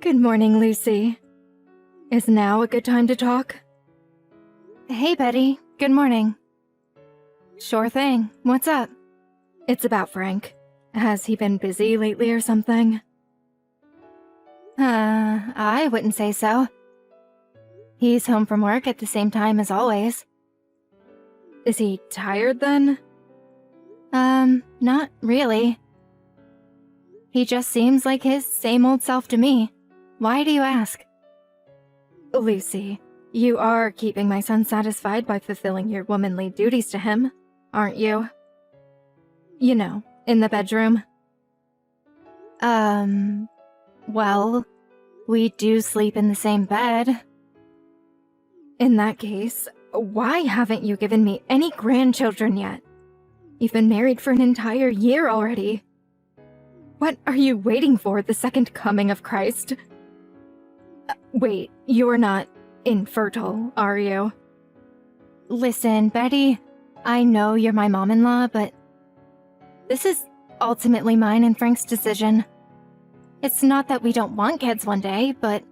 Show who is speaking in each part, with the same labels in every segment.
Speaker 1: Good morning, Lucy. Is now a good time to talk?
Speaker 2: Hey, Betty. Good morning. Sure thing. What's up?
Speaker 1: It's about Frank. Has he been busy lately or something?
Speaker 2: I wouldn't say so. He's home from work at the same time as always.
Speaker 1: Is he tired then?
Speaker 2: Not really. He just seems like his same old self to me. Why do you ask?
Speaker 1: Lucy, you are keeping my son satisfied by fulfilling your womanly duties to him, aren't you? You know, in the bedroom.
Speaker 2: Well, we do sleep in the same bed.
Speaker 1: In that case, why haven't you given me any grandchildren yet? You've been married for an entire year already. What are you waiting for, the second coming of Christ? Wait, you're not infertile, are you?
Speaker 2: Listen, Betty, I know you're my mom-in-law, but this is ultimately mine and Frank's decision. It's not that we don't want kids one day, but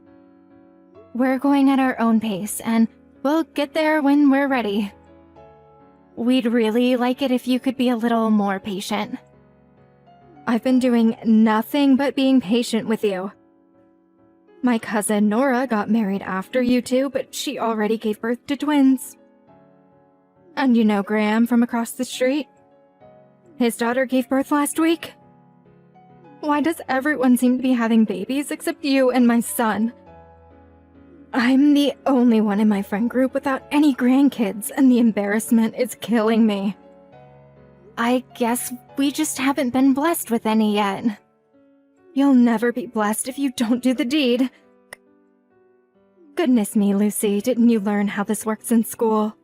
Speaker 2: we're going at our own pace, and we'll get there when we're ready. We'd really like it if you could be a little more patient.
Speaker 1: I've been doing nothing but being patient with you. My cousin Nora got married after you two, but she already gave birth to twins. And you know Graham from across the street? His daughter gave birth last week. Why does everyone seem to be having babies except you and my son? I'm the only one in my friend group without any grandkids, and the embarrassment is killing me.
Speaker 2: I guess we just haven't been blessed with any yet.
Speaker 1: You'll never be blessed if you don't do the deed. Goodness me, Lucy, didn't you learn how this works in school?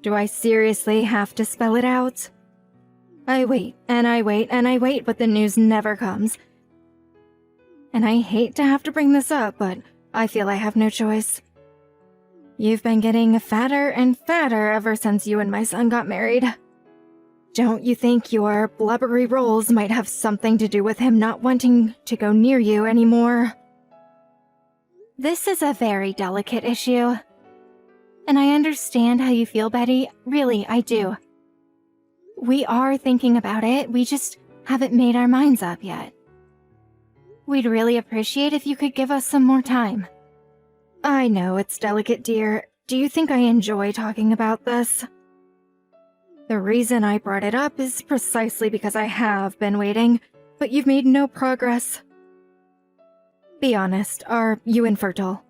Speaker 1: Do I seriously have to spell it out? I wait, and I wait, and I wait, but the news never comes. And I hate to have to bring this up, but I feel I have no choice. You've been getting fatter and fatter ever since you and my son got married. Don't you think your blubbery rolls might have something to do with him not wanting to go near you anymore?
Speaker 2: This is a very delicate issue. And I understand how you feel, Betty. Really, I do. We are thinking about it, we just haven't made our minds up yet. We'd really appreciate if you could give us some more time.
Speaker 1: I know it's delicate, dear. Do you think I enjoy talking about this? The reason I brought it up is precisely because I have been waiting, but you've made no progress. Be honest, are you infertile?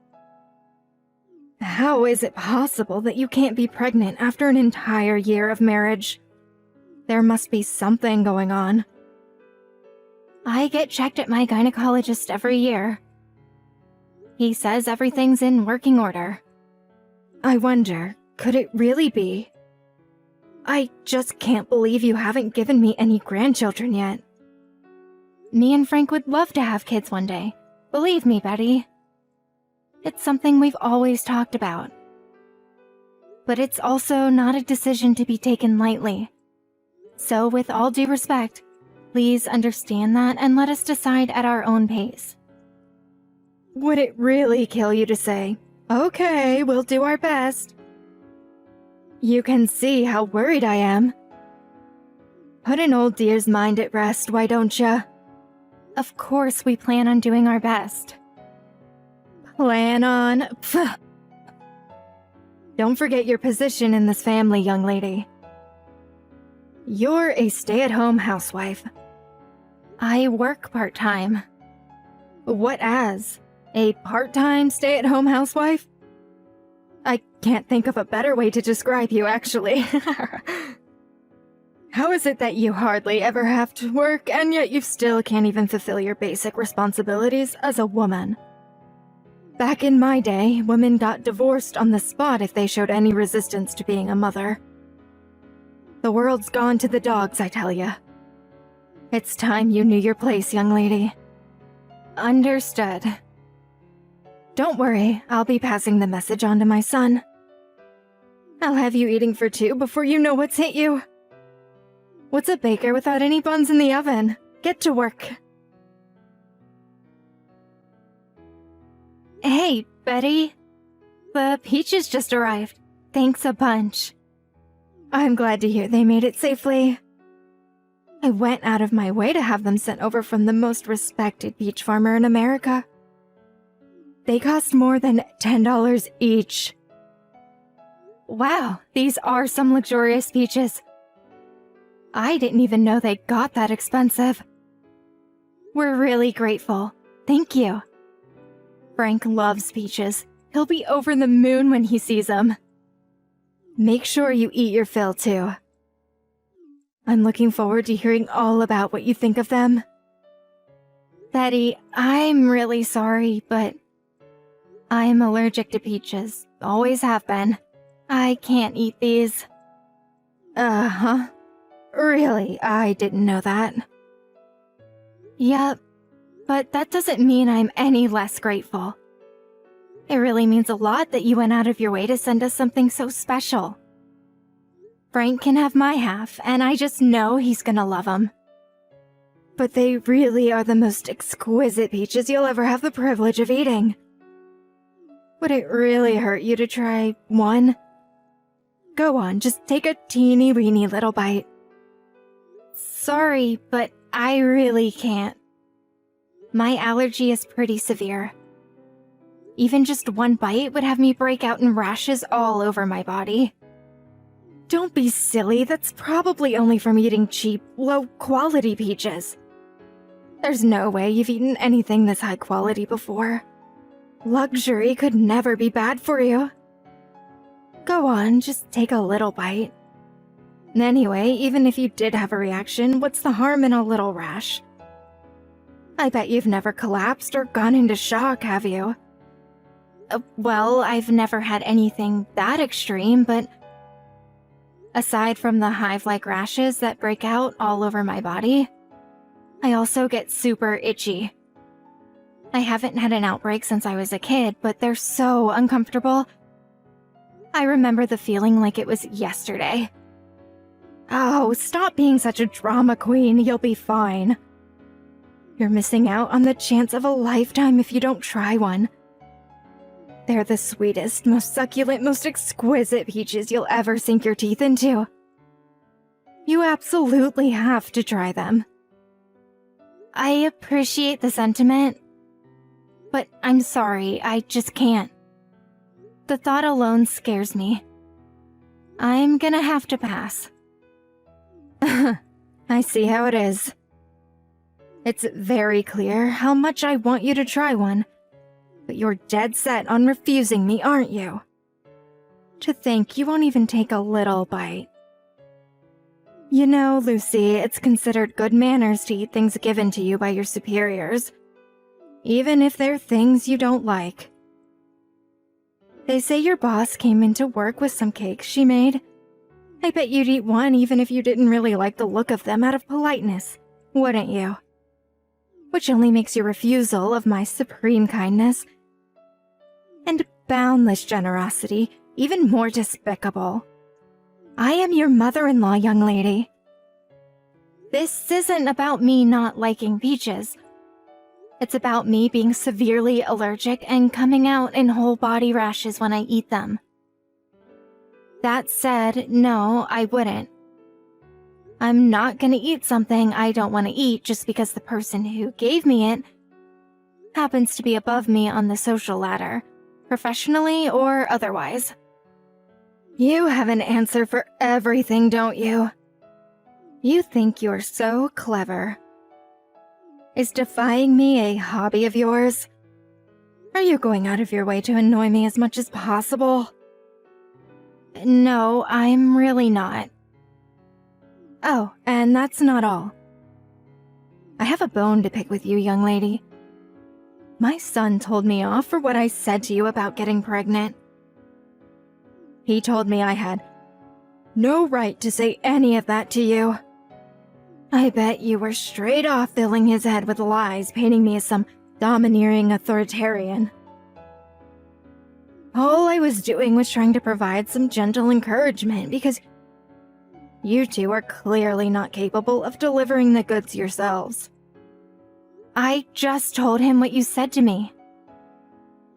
Speaker 1: How is it possible that you can't be pregnant after an entire year of marriage? There must be something going on.
Speaker 2: I get checked at my gynecologist every year. He says everything's in working order.
Speaker 1: I wonder, could it really be? I just can't believe you haven't given me any grandchildren yet.
Speaker 2: Me and Frank would love to have kids one day. Believe me, Betty. It's something we've always talked about. But it's also not a decision to be taken lightly. So with all due respect, please understand that and let us decide at our own pace.
Speaker 1: Would it really kill you to say, okay, we'll do our best? You can see how worried I am. Put an old dear's mind at rest, why don't ya?
Speaker 2: Of course we plan on doing our best.
Speaker 1: Plan on? Pfft. Don't forget your position in this family, young lady. You're a stay-at-home housewife.
Speaker 2: I work part-time.
Speaker 1: What as? A part-time stay-at-home housewife? I can't think of a better way to describe you, actually. How is it that you hardly ever have to work, and yet you still can't even fulfill your basic responsibilities as a woman? Back in my day, women got divorced on the spot if they showed any resistance to being a mother. The world's gone to the dogs, I tell ya. It's time you knew your place, young lady.
Speaker 2: Understood.
Speaker 1: Don't worry, I'll be passing the message on to my son. I'll have you eating for two before you know what's hit you. What's a baker without any buns in the oven? Get to work.
Speaker 2: Hey, Betty. The peaches just arrived. Thanks a bunch.
Speaker 1: I'm glad to hear they made it safely. I went out of my way to have them sent over from the most respected peach farmer in America. They cost more than $10 each.
Speaker 2: Wow, these are some luxurious peaches. I didn't even know they got that expensive. We're really grateful. Thank you. Frank loves peaches. He'll be over the moon when he sees them.
Speaker 1: Make sure you eat your fill, too. I'm looking forward to hearing all about what you think of them.
Speaker 2: Betty, I'm really sorry, but I'm allergic to peaches. Always have been. I can't eat these.
Speaker 1: Uh-huh. Really? I didn't know that.
Speaker 2: Yep, but that doesn't mean I'm any less grateful. It really means a lot that you went out of your way to send us something so special. Frank can have my half, and I just know he's gonna love them.
Speaker 1: But they really are the most exquisite peaches you'll ever have the privilege of eating. Would it really hurt you to try one? Go on, just take a teeny-weeny little bite.
Speaker 2: Sorry, but I really can't. My allergy is pretty severe. Even just one bite would have me break out in rashes all over my body.
Speaker 1: Don't be silly, that's probably only from eating cheap, low-quality peaches. There's no way you've eaten anything this high quality before. Luxury could never be bad for you. Go on, just take a little bite. Anyway, even if you did have a reaction, what's the harm in a little rash? I bet you've never collapsed or gone into shock, have you?
Speaker 2: Well, I've never had anything that extreme, but aside from the hive-like rashes that break out all over my body, I also get super itchy. I haven't had an outbreak since I was a kid, but they're so uncomfortable. I remember the feeling like it was yesterday.
Speaker 1: Oh, stop being such a drama queen, you'll be fine. You're missing out on the chance of a lifetime if you don't try one. They're the sweetest, most succulent, most exquisite peaches you'll ever sink your teeth into. You absolutely have to try them.
Speaker 2: I appreciate the sentiment, but I'm sorry, I just can't. The thought alone scares me. I'm gonna have to pass.
Speaker 1: I see how it is. It's very clear how much I want you to try one, but you're dead set on refusing me, aren't you? To think you won't even take a little bite. You know, Lucy, it's considered good manners to eat things given to you by your superiors, even if they're things you don't like. They say your boss came into work with some cakes she made. I bet you'd eat one even if you didn't really like the look of them out of politeness, wouldn't you? Which only makes your refusal of my supreme kindness and boundless generosity even more despicable. I am your mother-in-law, young lady.
Speaker 2: This isn't about me not liking peaches. It's about me being severely allergic and coming out in whole body rashes when I eat them. That said, no, I wouldn't. I'm not gonna eat something I don't want to eat just because the person who gave me it happens to be above me on the social ladder, professionally or otherwise.
Speaker 1: You have an answer for everything, don't you? You think you're so clever. Is defying me a hobby of yours? Are you going out of your way to annoy me as much as possible?
Speaker 2: No, I'm really not.
Speaker 1: Oh, and that's not all. I have a bone to pick with you, young lady. My son told me off for what I said to you about getting pregnant. He told me I had no right to say any of that to you. I bet you were straight off filling his head with lies, painting me as some domineering authoritarian. All I was doing was trying to provide some gentle encouragement because you two are clearly not capable of delivering the goods yourselves.
Speaker 2: I just told him what you said to me.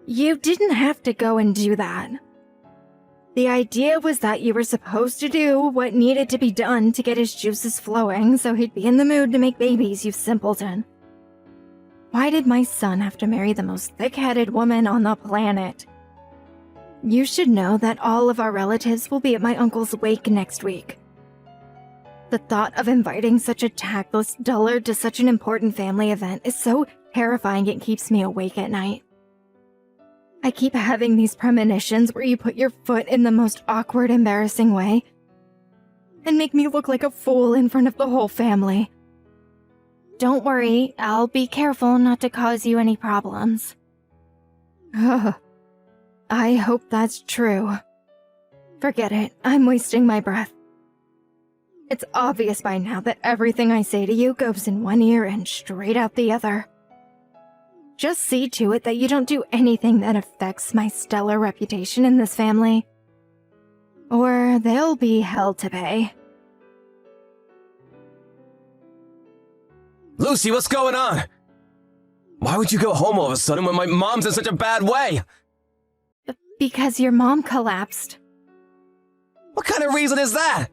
Speaker 1: You didn't have to go and do that. The idea was that you were supposed to do what needed to be done to get his juices flowing so he'd be in the mood to make babies, you simpleton. Why did my son have to marry the most thick-headed woman on the planet? You should know that all of our relatives will be at my uncle's wake next week. The thought of inviting such a tactless dullard to such an important family event is so terrifying it keeps me awake at night. I keep having these premonitions where you put your foot in the most awkward, embarrassing way and make me look like a fool in front of the whole family.
Speaker 2: Don't worry, I'll be careful not to cause you any problems.
Speaker 1: Ugh. I hope that's true. Forget it, I'm wasting my breath. It's obvious by now that everything I say to you goes in one ear and straight out the other. Just see to it that you don't do anything that affects my stellar reputation in this family. Or there'll be hell to pay.
Speaker 3: Lucy, what's going on? Why would you go home all of a sudden when my mom's in such a bad way?
Speaker 1: Because your mom collapsed.
Speaker 3: What kind of reason is that?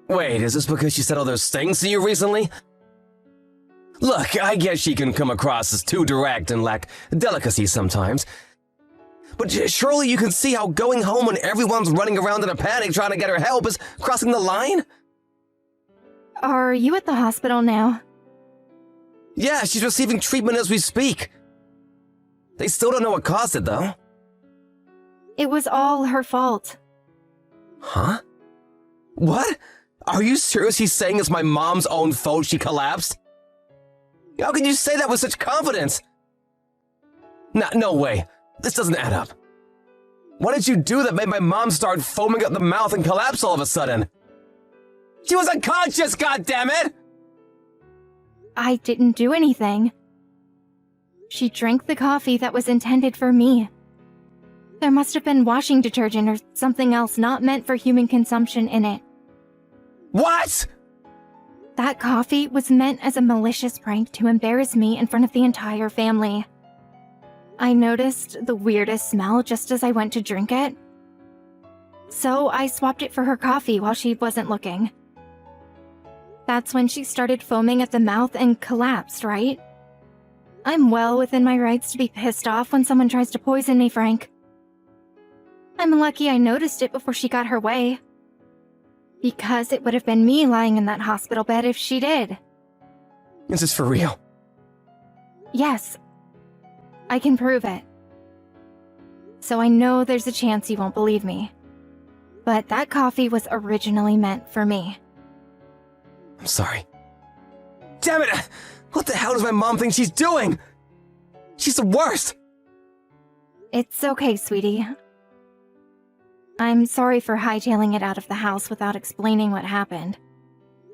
Speaker 3: Wait, is this because she said all those things to you recently? Look, I guess she can come across as too direct and lack delicacy sometimes. But surely you can see how going home when everyone's running around in a panic trying to get her help is crossing the line?
Speaker 2: Are you at the hospital now?
Speaker 3: Yeah, she's receiving treatment as we speak. They still don't know what caused it, though.
Speaker 2: It was all her fault.
Speaker 3: Huh? What? Are you seriously saying it's my mom's own fault she collapsed? How can you say that with such confidence? No way. This doesn't add up. What did you do that made my mom start foaming at the mouth and collapse all of a sudden? She was unconscious, goddammit!
Speaker 2: I didn't do anything. She drank the coffee that was intended for me. There must have been washing detergent or something else not meant for human consumption in it.
Speaker 3: What?
Speaker 2: That coffee was meant as a malicious prank to embarrass me in front of the entire family. I noticed the weirdest smell just as I went to drink it. So I swapped it for her coffee while she wasn't looking. That's when she started foaming at the mouth and collapsed, right? I'm well within my rights to be pissed off when someone tries to poison me, Frank. I'm lucky I noticed it before she got her way. Because it would have been me lying in that hospital bed if she did.
Speaker 3: Is this for real?
Speaker 2: Yes. I can prove it. So I know there's a chance you won't believe me. But that coffee was originally meant for me.
Speaker 3: I'm sorry. Damn it! What the hell does my mom think she's doing? She's the worst!
Speaker 2: It's okay, sweetie. I'm sorry for hightailing it out of the house without explaining what happened.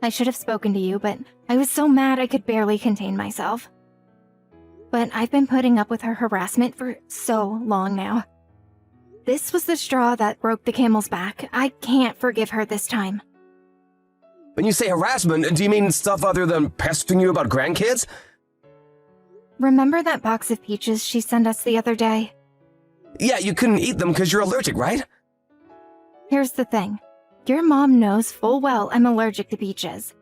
Speaker 2: I should have spoken to you, but I was so mad I could barely contain myself. But I've been putting up with her harassment for so long now. This was the straw that broke the camel's back. I can't forgive her this time.
Speaker 3: When you say harassment, do you mean stuff other than pestering you about grandkids?
Speaker 2: Remember that box of peaches she sent us the other day?
Speaker 3: Yeah, you couldn't eat them because you're allergic, right?
Speaker 2: Here's the thing. Your mom knows full well I'm allergic to peaches.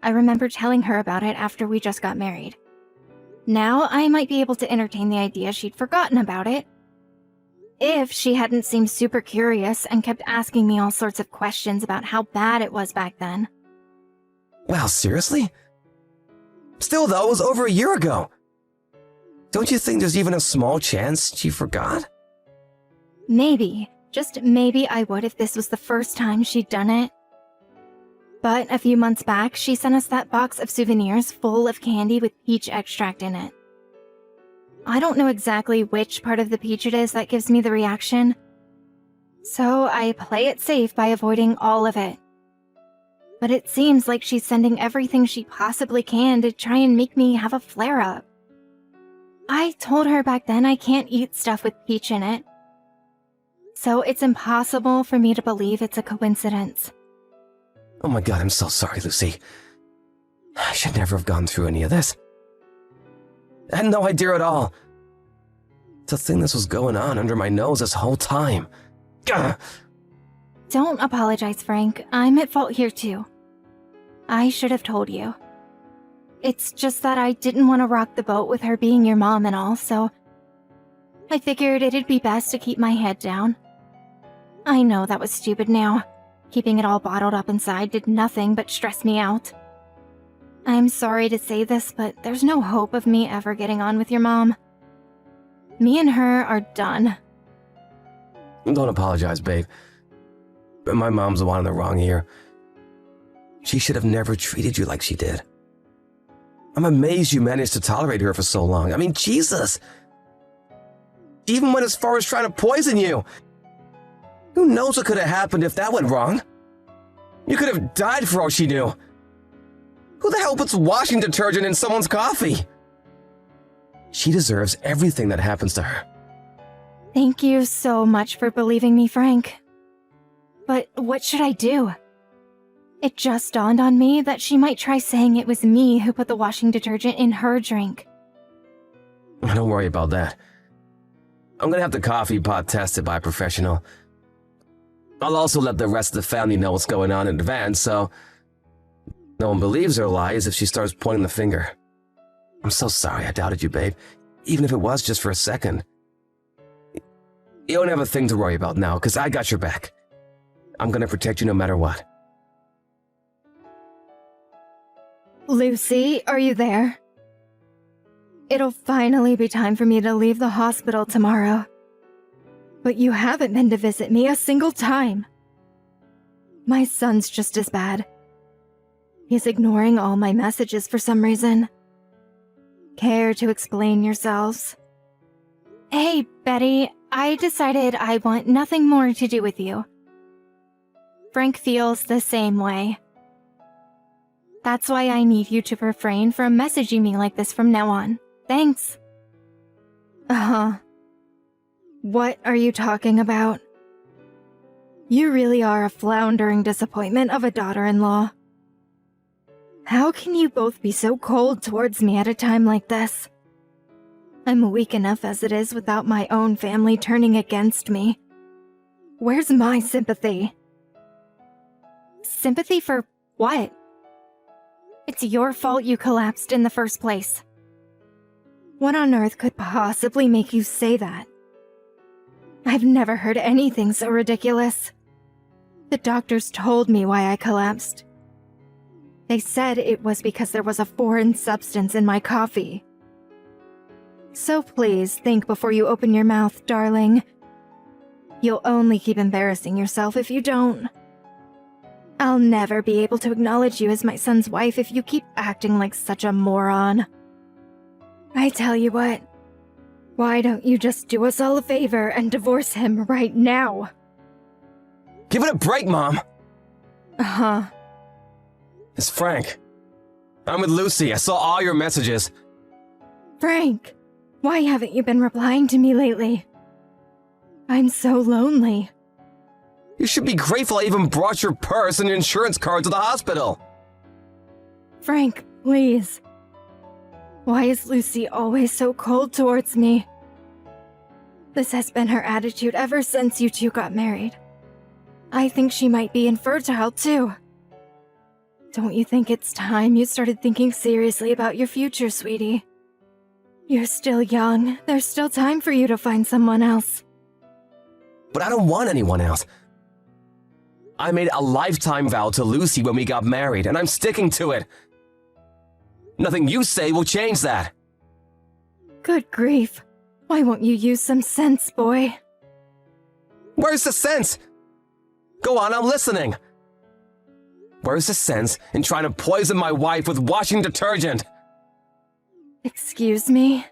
Speaker 2: I remember telling her about it after we just got married. Now I might be able to entertain the idea she'd forgotten about it. If she hadn't seemed super curious and kept asking me all sorts of questions about how bad it was back then.
Speaker 3: Wow, seriously? Still though, it was over a year ago. Don't you think there's even a small chance she forgot?
Speaker 2: Maybe. Just maybe I would if this was the first time she'd done it. But a few months back, she sent us that box of souvenirs full of candy with peach extract in it. I don't know exactly which part of the peach it is that gives me the reaction, so I play it safe by avoiding all of it. But it seems like she's sending everything she possibly can to try and make me have a flare-up. I told her back then I can't eat stuff with peach in it. So it's impossible for me to believe it's a coincidence.
Speaker 3: Oh my god, I'm so sorry, Lucy. I should never have gone through any of this. I had no idea at all. to think this was going on under my nose this whole time. Gah!
Speaker 2: Don't apologize, Frank. I'm at fault here too. I should have told you. It's just that I didn't want to rock the boat with her being your mom and all, so I figured it'd be best to keep my head down. I know that was stupid now. Keeping it all bottled up inside did nothing but stress me out. I'm sorry to say this, but there's no hope of me ever getting on with your mom. Me and her are done.
Speaker 3: Don't apologize, babe. But my mom's the one in the wrong here. She should have never treated you like she did. I'm amazed you managed to tolerate her for so long. I mean, Jesus! She even went as far as trying to poison you. Who knows what could have happened if that went wrong? You could have died for all she knew. Who the hell puts washing detergent in someone's coffee? She deserves everything that happens to her.
Speaker 2: Thank you so much for believing me, Frank. But what should I do? It just dawned on me that she might try saying it was me who put the washing detergent in her drink.
Speaker 3: Don't worry about that. I'm gonna have the coffee pot tested by a professional. I'll also let the rest of the family know what's going on in advance, so no one believes her lies if she starts pointing the finger. I'm so sorry I doubted you, babe, even if it was just for a second. You don't have a thing to worry about now, because I got your back. I'm gonna protect you no matter what.
Speaker 1: Lucy, are you there? It'll finally be time for me to leave the hospital tomorrow. But you haven't been to visit me a single time. My son's just as bad. He's ignoring all my messages for some reason. Care to explain yourselves?
Speaker 2: Hey, Betty, I decided I want nothing more to do with you. Frank feels the same way. That's why I need you to refrain from messaging me like this from now on. Thanks.
Speaker 1: Uh-huh. What are you talking about? You really are a floundering disappointment of a daughter-in-law. How can you both be so cold towards me at a time like this? I'm weak enough as it is without my own family turning against me. Where's my sympathy?
Speaker 2: Sympathy for what? It's your fault you collapsed in the first place.
Speaker 1: What on earth could possibly make you say that? I've never heard anything so ridiculous. The doctors told me why I collapsed. They said it was because there was a foreign substance in my coffee. So please think before you open your mouth, darling. You'll only keep embarrassing yourself if you don't. I'll never be able to acknowledge you as my son's wife if you keep acting like such a moron. I tell you what, why don't you just do us all a favor and divorce him right now?
Speaker 3: Give it a break, Mom!
Speaker 1: Uh-huh.
Speaker 3: It's Frank. I'm with Lucy. I saw all your messages.
Speaker 1: Frank, why haven't you been replying to me lately? I'm so lonely.
Speaker 3: You should be grateful I even brought your purse and your insurance card to the hospital.
Speaker 1: Frank, please. Why is Lucy always so cold towards me? This has been her attitude ever since you two got married. I think she might be infertile too. Don't you think it's time you started thinking seriously about your future, sweetie? You're still young. There's still time for you to find someone else.
Speaker 3: But I don't want anyone else. I made a lifetime vow to Lucy when we got married, and I'm sticking to it. Nothing you say will change that.
Speaker 1: Good grief. Why won't you use some sense, boy?
Speaker 3: Where's the sense? Go on, I'm listening. Where's the sense in trying to poison my wife with washing detergent?
Speaker 1: Excuse me?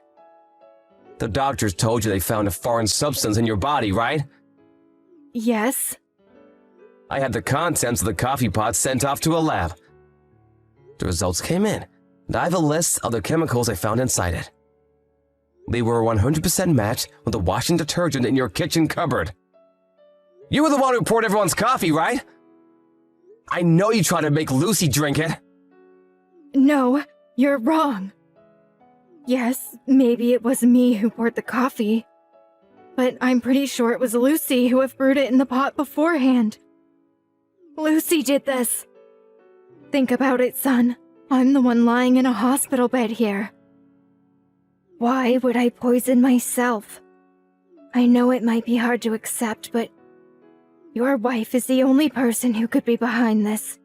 Speaker 3: The doctors told you they found a foreign substance in your body, right?
Speaker 1: Yes.
Speaker 3: I had the contents of the coffee pot sent off to a lab. The results came in, and I have a list of the chemicals I found inside it. They were 100% matched with the washing detergent in your kitchen cupboard. You were the one who poured everyone's coffee, right? I know you tried to make Lucy drink it.
Speaker 1: No, you're wrong. Yes, maybe it was me who poured the coffee, but I'm pretty sure it was Lucy who have brewed it in the pot beforehand. Lucy did this. Think about it, son. I'm the one lying in a hospital bed here. Why would I poison myself? I know it might be hard to accept, but your wife is the only person who could be behind this.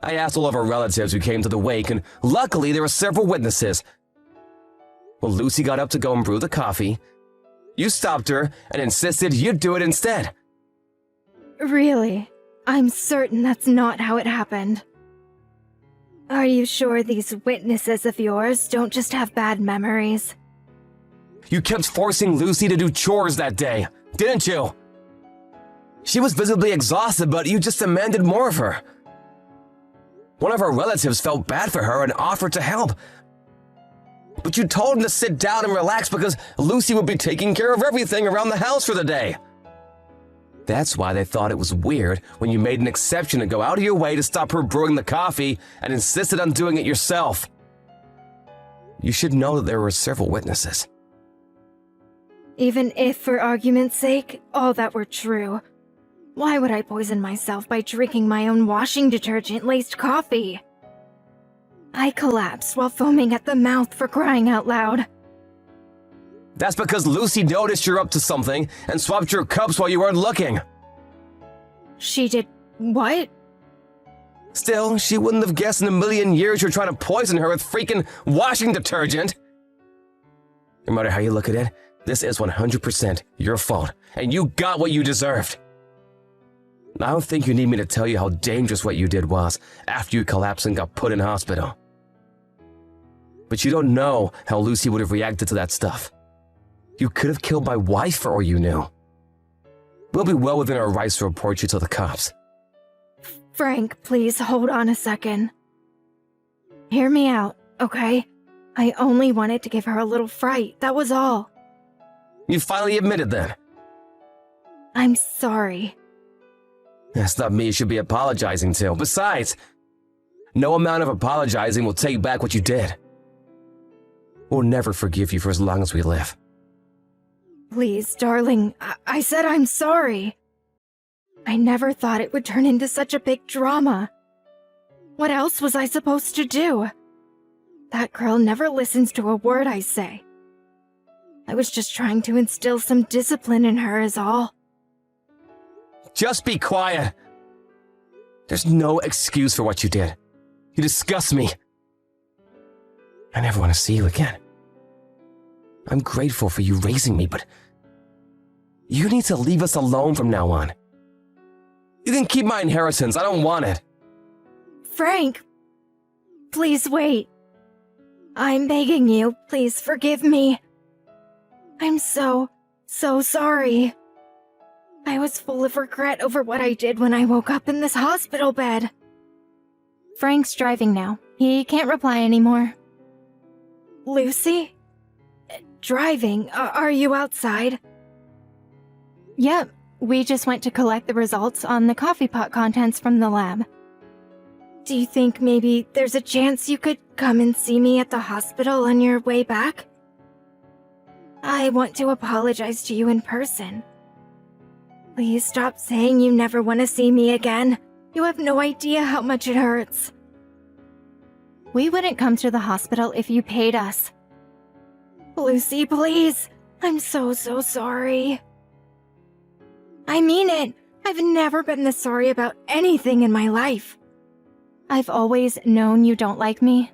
Speaker 3: I asked all of our relatives who came to the wake, and luckily there were several witnesses. Well, Lucy got up to go and brew the coffee. You stopped her and insisted you'd do it instead.
Speaker 1: Really? I'm certain that's not how it happened. Are you sure these witnesses of yours don't just have bad memories?
Speaker 3: You kept forcing Lucy to do chores that day, didn't you? She was visibly exhausted, but you just demanded more of her. One of our relatives felt bad for her and offered to help. But you told him to sit down and relax because Lucy would be taking care of everything around the house for the day. That's why they thought it was weird when you made an exception to go out of your way to stop her brewing the coffee and insisted on doing it yourself. You should know that there were several witnesses.
Speaker 1: Even if, for argument's sake, all that were true, why would I poison myself by drinking my own washing detergent-laced coffee? I collapsed while foaming at the mouth, for crying out loud.
Speaker 3: That's because Lucy noticed you're up to something and swapped your cups while you weren't looking.
Speaker 1: She did what?
Speaker 3: Still, she wouldn't have guessed in a million years you're trying to poison her with freaking washing detergent. No matter how you look at it, this is 100% your fault, and you got what you deserved. I don't think you need me to tell you how dangerous what you did was after you collapsed and got put in hospital. But you don't know how Lucy would have reacted to that stuff. You could have killed my wife for all you knew. We'll be well within our rights to report you to the cops.
Speaker 1: Frank, please hold on a second. Hear me out, okay? I only wanted to give her a little fright, that was all.
Speaker 3: You finally admitted then.
Speaker 1: I'm sorry.
Speaker 3: That's not me you should be apologizing to. Besides, no amount of apologizing will take back what you did. We'll never forgive you for as long as we live.
Speaker 1: Please, darling, I said I'm sorry. I never thought it would turn into such a big drama. What else was I supposed to do? That girl never listens to a word I say. I was just trying to instill some discipline in her is all.
Speaker 3: Just be quiet. There's no excuse for what you did. You disgust me. I never want to see you again. I'm grateful for you raising me, but you need to leave us alone from now on. You can keep my inheritance. I don't want it.
Speaker 1: Frank, please wait. I'm begging you, please forgive me. I'm so sorry. I was full of regret over what I did when I woke up in this hospital bed.
Speaker 2: Frank's driving now. He can't reply anymore.
Speaker 1: Lucy? Driving? Are you outside?
Speaker 2: Yep, we just went to collect the results on the coffee pot contents from the lab.
Speaker 1: Do you think maybe there's a chance you could come and see me at the hospital on your way back? I want to apologize to you in person. Please stop saying you never want to see me again. You have no idea how much it hurts.
Speaker 2: We wouldn't come to the hospital if you paid us.
Speaker 1: Lucy, please. I'm so sorry. I mean it. I've never been this sorry about anything in my life.
Speaker 2: I've always known you don't like me.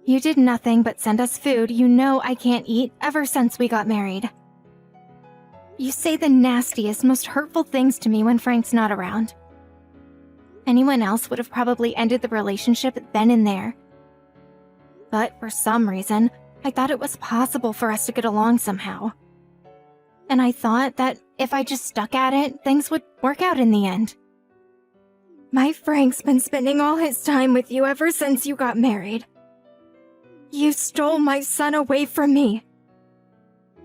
Speaker 2: You did nothing but send us food you know I can't eat ever since we got married. You say the nastiest, most hurtful things to me when Frank's not around. Anyone else would have probably ended the relationship then and there. But for some reason, I thought it was possible for us to get along somehow. And I thought that if I just stuck at it, things would work out in the end.
Speaker 1: My Frank's been spending all his time with you ever since you got married. You stole my son away from me.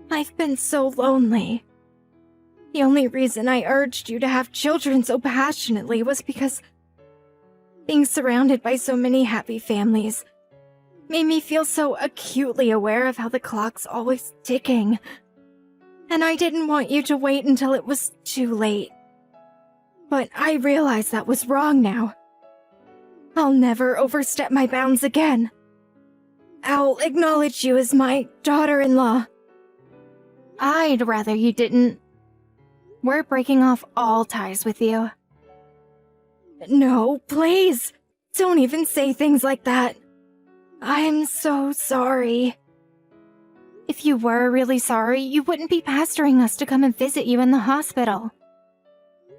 Speaker 1: I've been so lonely. The only reason I urged you to have children so passionately was because being surrounded by so many happy families made me feel so acutely aware of how the clock's always ticking. and I didn't want you to wait until it was too late. But I realize that was wrong now. I'll never overstep my bounds again. I'll acknowledge you as my daughter-in-law.
Speaker 2: I'd rather you didn't. We're breaking off all ties with you.
Speaker 1: No, please. Don't even say things like that. I'm so sorry.
Speaker 2: If you were really sorry, you wouldn't be pestering us to come and visit you in the hospital.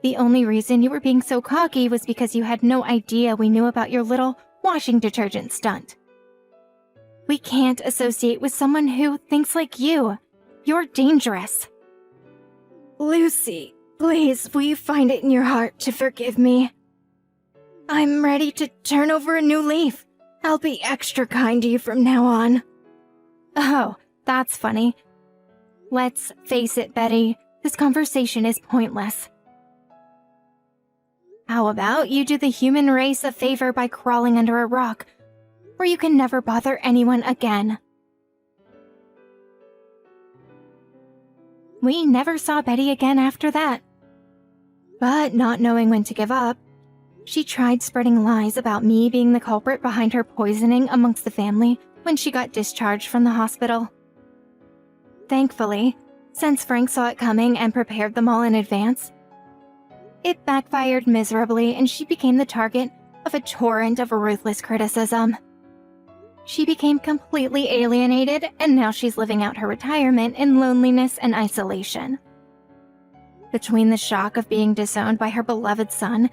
Speaker 2: The only reason you were being so cocky was because you had no idea we knew about your little washing detergent stunt. We can't associate with someone who thinks like you. You're dangerous.
Speaker 1: Lucy, please, will you find it in your heart to forgive me? I'm ready to turn over a new leaf. I'll be extra kind to you from now on.
Speaker 2: Oh, that's funny. Let's face it, Betty. This conversation is pointless. How about you do the human race a favor by crawling under a rock, where you can never bother anyone again? We never saw Betty again after that. But not knowing when to give up, she tried spreading lies about me being the culprit behind her poisoning amongst the family when she got discharged from the hospital. Thankfully, since Frank saw it coming and prepared them all in advance, it backfired miserably and she became the target of a torrent of ruthless criticism. She became completely alienated, and now she's living out her retirement in loneliness and isolation. Between the shock of being disowned by her beloved son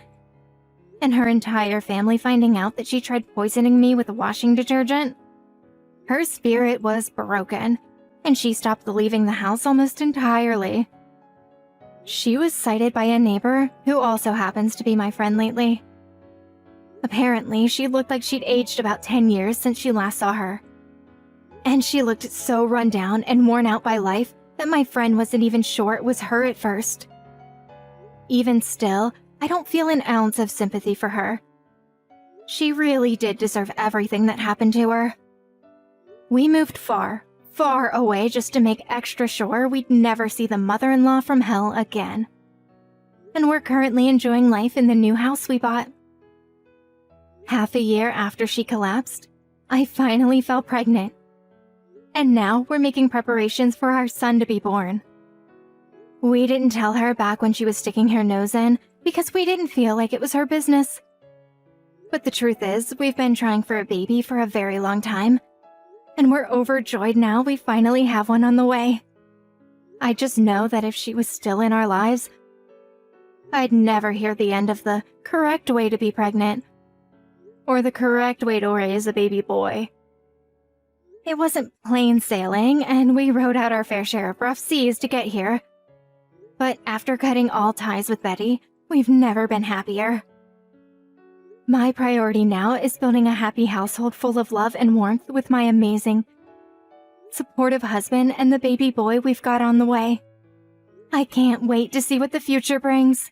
Speaker 2: and her entire family finding out that she tried poisoning me with washing detergent, her spirit was broken, and she stopped leaving the house almost entirely. She was cited by a neighbor who also happens to be my friend lately. Apparently, she looked like she'd aged about 10 years since she last saw her. And she looked so run down and worn out by life that my friend wasn't even sure it was her at first. Even still, I don't feel an ounce of sympathy for her. She really did deserve everything that happened to her. We moved far, far away just to make extra sure we'd never see the mother-in-law from hell again. And we're currently enjoying life in the new house we bought. Half a year after she collapsed, I finally fell pregnant. And now we're making preparations for our son to be born. We didn't tell her back when she was sticking her nose in because we didn't feel like it was her business. But the truth is, we've been trying for a baby for a very long time, and we're overjoyed now we finally have one on the way. I just know that if she was still in our lives, I'd never hear the end of the correct way to be pregnant, or the correct way to raise a baby boy. It wasn't plain sailing, and we rode out our fair share of rough seas to get here. But after cutting all ties with Betty, we've never been happier. My priority now is building a happy household full of love and warmth with my amazing, supportive husband and the baby boy we've got on the way. I can't wait to see what the future brings.